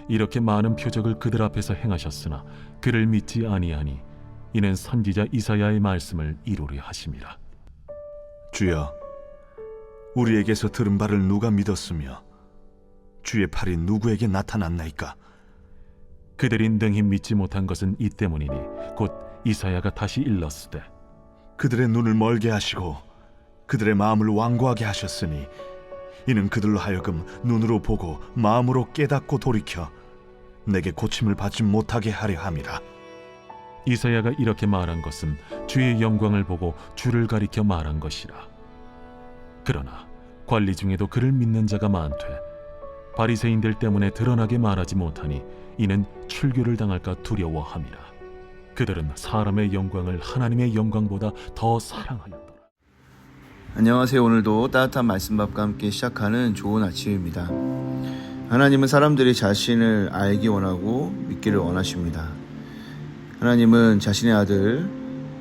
이렇게 많은 표적을 그들 앞에서 행하셨으나 그를 믿지 아니하니 이는 선지자 이사야의 말씀을 이루려 하심이라. 주여, 우리에게서 들은 바를 누가 믿었으며 주의 팔이 누구에게 나타났나이까? 그들이 능히 믿지 못한 것은 이 때문이니 곧 이사야가 다시 일렀으되 그들의 눈을 멀게 하시고 그들의 마음을 완고하게 하셨으니 이는 그들로 하여금 눈으로 보고 마음으로 깨닫고 돌이켜 내게 고침을 받지 못하게 하려 함이라. 이사야가 이렇게 말한 것은 주의 영광을 보고 주를 가리켜 말한 것이라. 그러나 관리 중에도 그를 믿는 자가 많되 바리새인들 때문에 드러나게 말하지 못하니 이는 출교를 당할까 두려워함이라. 그들은 사람의 영광을 하나님의 영광보다 더 사랑하였더라. 안녕하세요. 오늘도 따뜻한 말씀밥과 함께 시작하는 좋은 아침입니다. 하나님은 사람들이 자신을 알기 원하고 믿기를 원하십니다. 하나님은 자신의 아들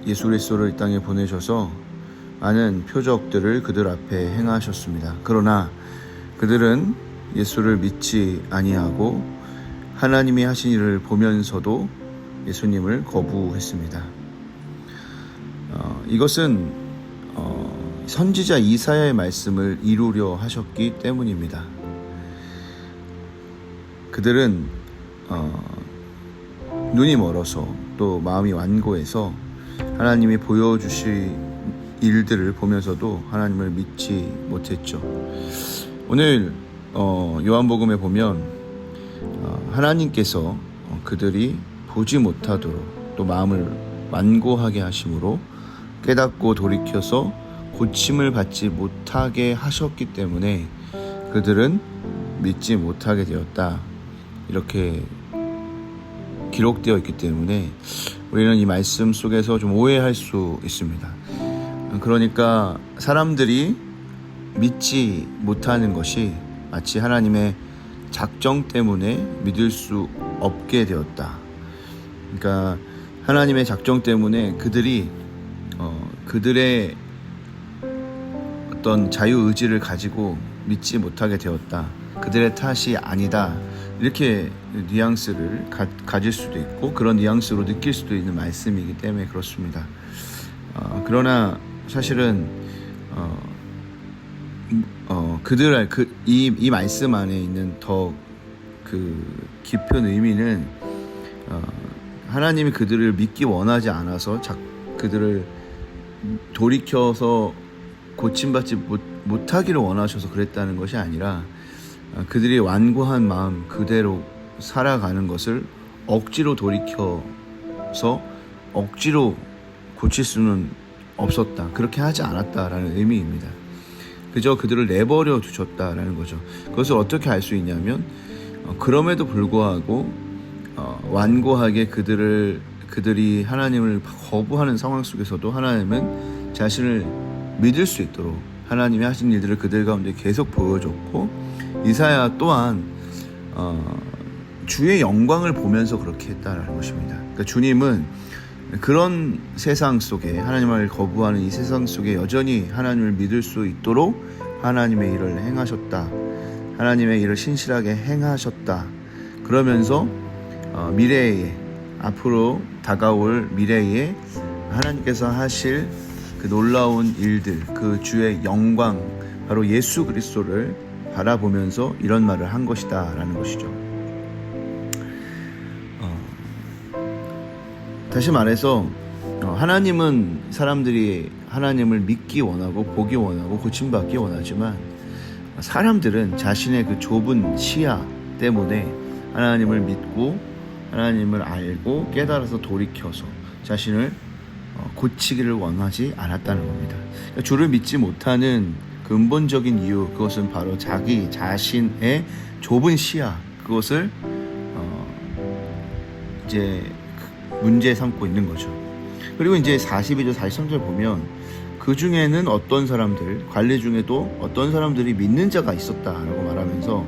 예수 그리스도를 이 땅에 보내셔서 많은 표적들을 그들 앞에 행하셨습니다. 그러나 그들은 예수를 믿지 아니하고 하나님이 하신 일을 보면서도 예수님을 거부했습니다. 이것은 선지자 이사야의 말씀을 이루려 하셨기 때문입니다. 그들은 눈이 멀어서 또 마음이 완고해서 하나님이 보여주실 일들을 보면서도 하나님을 믿지 못했죠. 오늘 요한복음에 보면 하나님께서 그들이 보지 못하도록 또 마음을 완고하게 하심으로 깨닫고 돌이켜서 고침을 받지 못하게 하셨기 때문에 그들은 믿지 못하게 되었다. 이렇게 기록되어 있기 때문에 우리는 이 말씀 속에서 좀 오해할 수 있습니다. 그러니까 사람들이 믿지 못하는 것이 마치 하나님의 작정 때문에 믿을 수 없게 되었다. 그러니까 하나님의 작정 때문에 그들이 그들의 어떤 자유의지를 가지고 믿지 못하게 되었다. 그들의 탓이 아니다. 이렇게 뉘앙스를 가질 수도 있고 그런 뉘앙스로 느낄 수도 있는 말씀이기 때문에 그렇습니다. 그러나 사실은 그들의 이 말씀 안에 있는 더 그 깊은 의미는 하나님이 그들을 믿기 원하지 않아서 그들을 돌이켜서 고침받지 못하기를 원하셔서 그랬다는 것이 아니라 그들이 완고한 마음 그대로 살아가는 것을 억지로 돌이켜서 억지로 고칠 수는 없었다. 그렇게 하지 않았다라는 의미입니다. 그저 그들을 내버려 두셨다라는 거죠. 그것을 어떻게 알 수 있냐면 그럼에도 불구하고 완고하게 그들이 하나님을 거부하는 상황 속에서도 하나님은 자신을 믿을 수 있도록 하나님이 하신 일들을 그들 가운데 계속 보여줬고 이사야 또한 주의 영광을 보면서 그렇게 했다라는 것입니다. 그러니까 주님은 그런 세상 속에 하나님을 거부하는 이 세상 속에 여전히 하나님을 믿을 수 있도록 하나님의 일을 행하셨다. 하나님의 일을 신실하게 행하셨다. 그러면서 미래에 앞으로 다가올 미래에 하나님께서 하실 그 놀라운 일들, 그 주의 영광, 바로 예수 그리스도를 바라보면서 이런 말을 한 것이다 라는 것이죠. 다시 말해서 하나님은 사람들이 하나님을 믿기 원하고 보기 원하고 고침받기 원하지만 사람들은 자신의 그 좁은 시야 때문에 하나님을 믿고 하나님을 알고 깨달아서 돌이켜서 자신을 고치기를 원하지 않았다는 겁니다. 그러니까 주를 믿지 못하는 근본적인 이유, 그것은 바로 자기 자신의 좁은 시야, 그것을 이제 문제 삼고 있는 거죠. 그리고 이제 42절 43절 보면 그 중에는 어떤 사람들, 관리 중에도 어떤 사람들이 믿는 자가 있었다라고 말하면서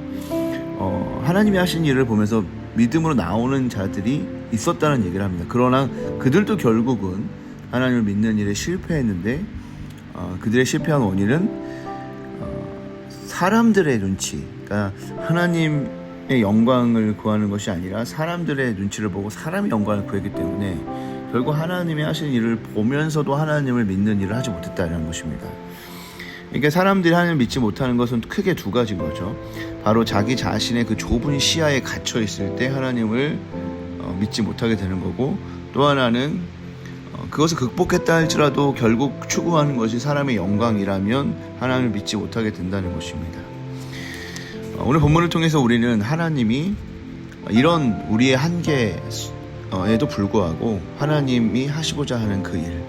하나님이 하신 일을 보면서 믿음으로 나오는 자들이 있었다는 얘기를 합니다. 그러나 그들도 결국은 하나님을 믿는 일에 실패했는데 그들의 실패한 원인은 사람들의 눈치, 그러니까 하나님 영광을 구하는 것이 아니라 사람들의 눈치를 보고 사람의 영광을 구했기 때문에 결국 하나님이 하신 일을 보면서도 하나님을 믿는 일을 하지 못했다는 것입니다. 그러니까 사람들이 하나님을 믿지 못하는 것은 크게 두 가지인 거죠. 바로 자기 자신의 그 좁은 시야에 갇혀 있을 때 하나님을 믿지 못하게 되는 거고, 또 하나는 그것을 극복했다 할지라도 결국 추구하는 것이 사람의 영광이라면 하나님을 믿지 못하게 된다는 것입니다. 오늘 본문을 통해서 우리는 하나님이 이런 우리의 한계에도 불구하고 하나님이 하시고자 하는 그 일,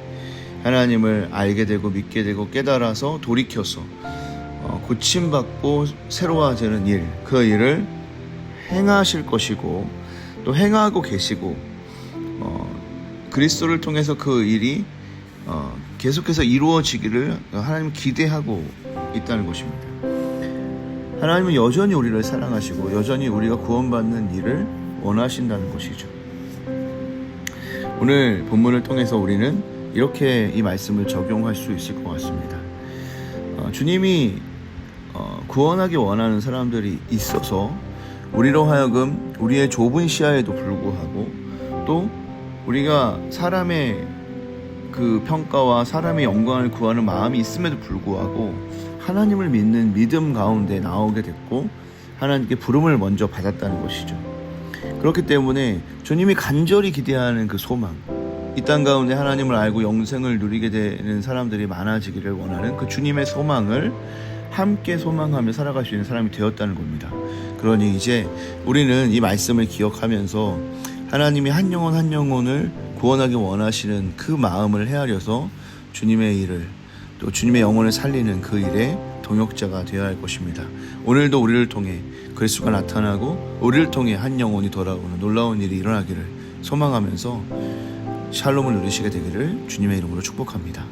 하나님을 알게 되고 믿게 되고 깨달아서 돌이켜서 고침받고 새로워지는 일, 그 일을 행하실 것이고 또 행하고 계시고 그리스도를 통해서 그 일이 계속해서 이루어지기를 하나님 기대하고 있다는 것입니다. 하나님은 여전히 우리를 사랑하시고 여전히 우리가 구원받는 일을 원하신다는 것이죠. 오늘 본문을 통해서 우리는 이렇게 이 말씀을 적용할 수 있을 것 같습니다. 주님이 구원하기 원하는 사람들이 있어서 우리로 하여금 우리의 좁은 시야에도 불구하고 또 우리가 사람의 그 평가와 사람의 영광을 구하는 마음이 있음에도 불구하고 하나님을 믿는 믿음 가운데 나오게 됐고 하나님께 부름을 먼저 받았다는 것이죠. 그렇기 때문에 주님이 간절히 기대하는 그 소망, 이 땅 가운데 하나님을 알고 영생을 누리게 되는 사람들이 많아지기를 원하는 그 주님의 소망을 함께 소망하며 살아갈 수 있는 사람이 되었다는 겁니다. 그러니 이제 우리는 이 말씀을 기억하면서 하나님이 한 영혼 한 영혼을 구원하기 원하시는 그 마음을 헤아려서 주님의 일을 또 주님의 영혼을 살리는 그 일에 동역자가 되어야 할 것입니다. 오늘도 우리를 통해 그리스도가 나타나고 우리를 통해 한 영혼이 돌아오는 놀라운 일이 일어나기를 소망하면서 샬롬을 누리시게 되기를 주님의 이름으로 축복합니다.